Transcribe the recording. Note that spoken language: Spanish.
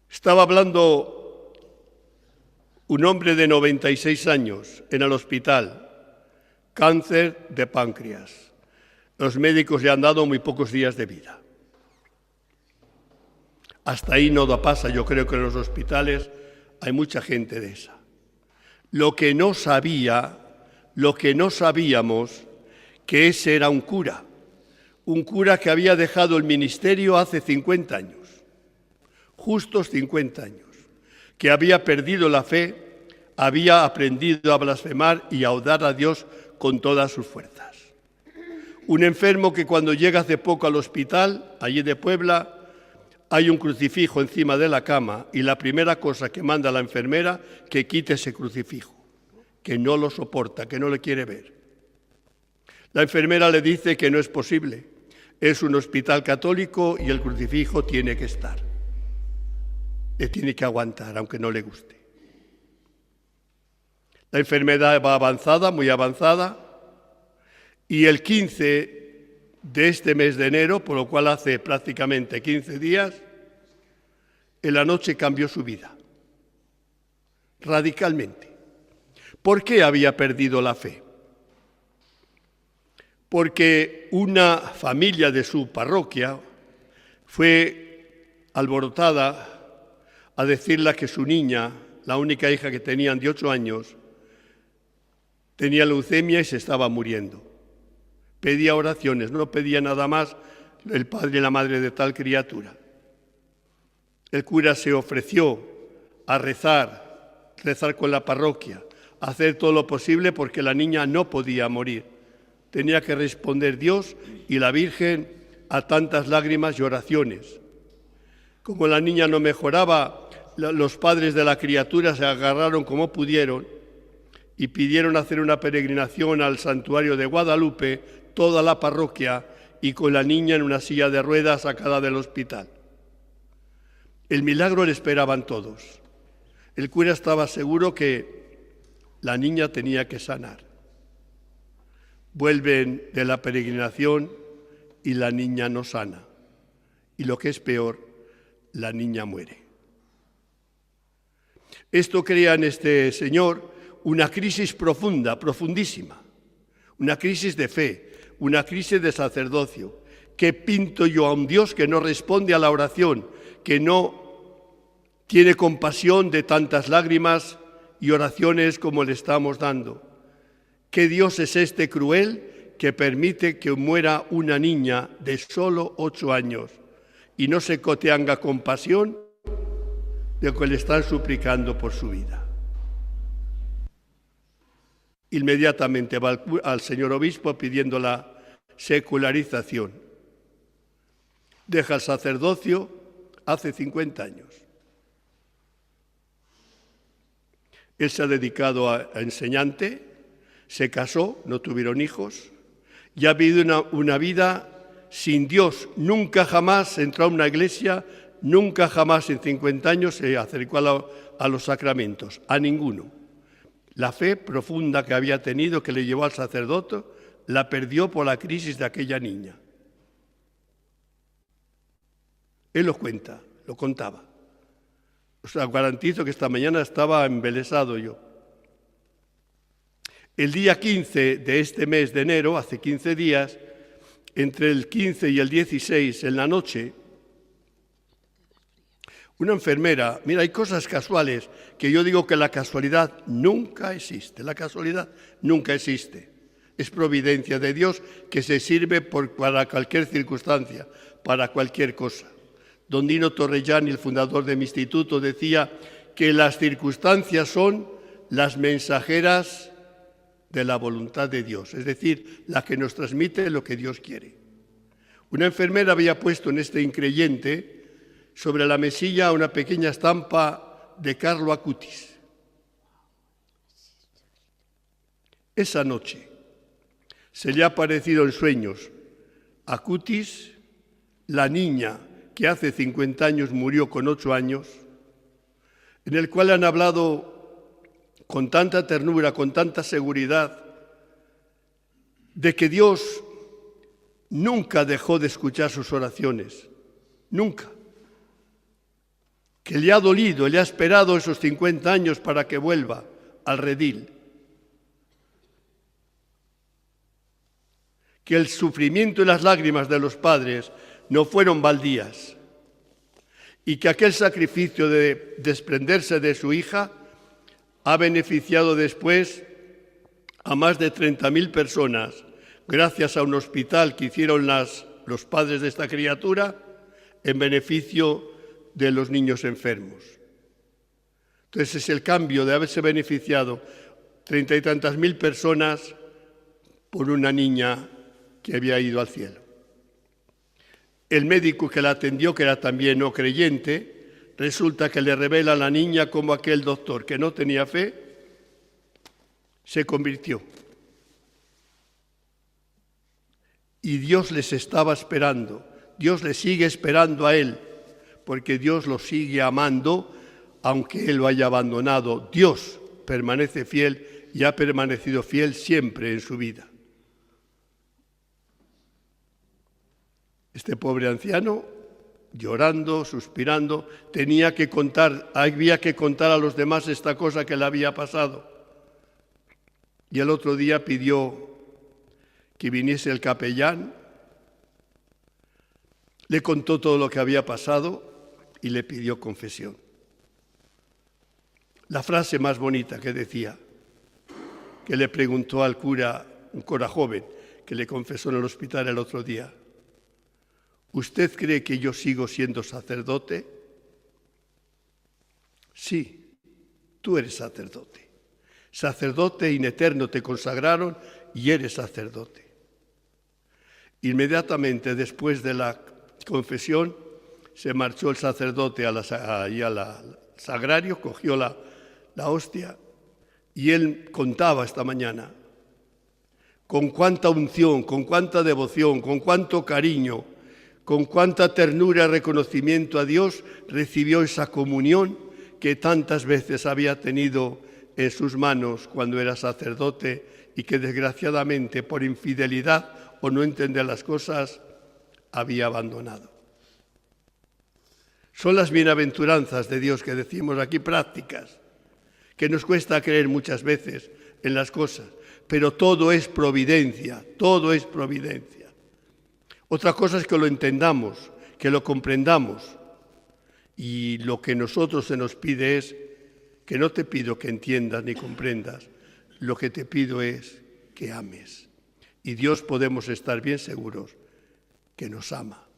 Estaba hablando un hombre de 96 años en el hospital, cáncer de páncreas. Los médicos le han dado muy pocos días de vida. Hasta ahí no pasa, yo creo que en los hospitales hay mucha gente de esa. Lo que no sabíamos, que ese era un cura que había dejado el ministerio hace 50 años, justos 50 años, que había perdido la fe, había aprendido a blasfemar y a odiar a Dios con todas sus fuerzas. Un enfermo que cuando llega hace poco al hospital, allí de Puebla, hay un crucifijo encima de la cama y la primera cosa que manda la enfermera, que quite ese crucifijo, que no lo soporta, que no le quiere ver. La enfermera le dice que no es posible, es un hospital católico y el crucifijo tiene que estar. Le tiene que aguantar, aunque no le guste. La enfermedad va avanzada, muy avanzada, y el 15 de este mes de enero, por lo cual hace prácticamente 15 días, en la noche cambió su vida, radicalmente. ¿Por qué había perdido la fe? Porque una familia de su parroquia fue alborotada a decirle que su niña, la única hija que tenían de 8 años, tenía leucemia y se estaba muriendo. Pedía oraciones, no pedía nada más el padre y la madre de tal criatura. El cura se ofreció a rezar con la parroquia, a hacer todo lo posible porque la niña no podía morir. Tenía que responder Dios y la Virgen a tantas lágrimas y oraciones. Como la niña no mejoraba, los padres de la criatura se agarraron como pudieron y pidieron hacer una peregrinación al santuario de Guadalupe, toda la parroquia, y con la niña en una silla de ruedas sacada del hospital. El milagro le esperaban todos. El cura estaba seguro que la niña tenía que sanar. Vuelven de la peregrinación y la niña no sana. Y lo que es peor, la niña muere. Esto crea en este señor una crisis profunda, profundísima, una crisis de fe, una crisis de sacerdocio. ¿Qué pinto yo a un Dios que no responde a la oración, que no tiene compasión de tantas lágrimas y oraciones como le estamos dando? ¿Qué Dios es este cruel que permite que muera una niña de solo 8 años y no se tenga compasión de que le están suplicando por su vida? Inmediatamente va al señor obispo pidiendo la secularización. Deja el sacerdocio hace 50 años. Él se ha dedicado a enseñante, se casó, no tuvieron hijos, y ha vivido una vida sin Dios. Nunca jamás entró a una iglesia, nunca jamás en 50 años se acercó a los sacramentos, a ninguno. La fe profunda que había tenido, que le llevó al sacerdocio, la perdió por la crisis de aquella niña. Él lo cuenta, lo contaba. Os garantizo que esta mañana estaba embelesado yo. El día 15 de este mes de enero, hace 15 días, entre el 15 y el 16 en la noche, una enfermera, mira, hay cosas casuales que yo digo que la casualidad nunca existe, la casualidad nunca existe. Es providencia de Dios que se sirve para cualquier circunstancia, para cualquier cosa. Don Dino Torrellani, el fundador de mi instituto, decía que las circunstancias son las mensajeras de la voluntad de Dios, es decir, la que nos transmite lo que Dios quiere. Una enfermera había puesto en este increyente sobre la mesilla una pequeña estampa de Carlo Acutis. Esa noche se le ha aparecido en sueños Acutis, la niña que hace 50 años murió con 8 años, en el cual han hablado con tanta ternura, con tanta seguridad, de que Dios nunca dejó de escuchar sus oraciones, nunca. que le ha dolido, le ha esperado esos 50 años para que vuelva al redil. Que el sufrimiento y las lágrimas de los padres no fueron baldías y que aquel sacrificio de desprenderse de su hija ha beneficiado después a más de 30.000 personas gracias a un hospital que hicieron los padres de esta criatura en beneficio de los niños enfermos. Entonces es el cambio de haberse beneficiado 30 y tantas mil personas por una niña que había ido al cielo. El médico que la atendió, que era también no creyente, resulta que le revela a la niña cómo aquel doctor que no tenía fe se convirtió. Y Dios les estaba esperando, Dios le sigue esperando a él, porque Dios lo sigue amando, aunque él lo haya abandonado. Dios permanece fiel y ha permanecido fiel siempre en su vida. Este pobre anciano, llorando, suspirando, había que contar a los demás esta cosa que le había pasado. Y el otro día pidió que viniese el capellán, le contó todo lo que había pasado y le pidió confesión. La frase más bonita que decía, que le preguntó al cura, un cura joven, que le confesó en el hospital el otro día: ¿usted cree que yo sigo siendo sacerdote? Sí, tú eres sacerdote. Sacerdote in eterno te consagraron y eres sacerdote. Inmediatamente después de la confesión se marchó el sacerdote al sagrario, cogió la hostia y él contaba esta mañana con cuánta unción, con cuánta devoción, con cuánto cariño, con cuánta ternura y reconocimiento a Dios recibió esa comunión que tantas veces había tenido en sus manos cuando era sacerdote y que desgraciadamente por infidelidad o no entender las cosas había abandonado. Son las bienaventuranzas de Dios que decimos aquí, prácticas, que nos cuesta creer muchas veces en las cosas, pero todo es providencia, todo es providencia. Otra cosa es que lo entendamos, que lo comprendamos, y lo que nosotros se nos pide es que no te pido que entiendas ni comprendas, lo que te pido es que ames. Y Dios podemos estar bien seguros que nos ama.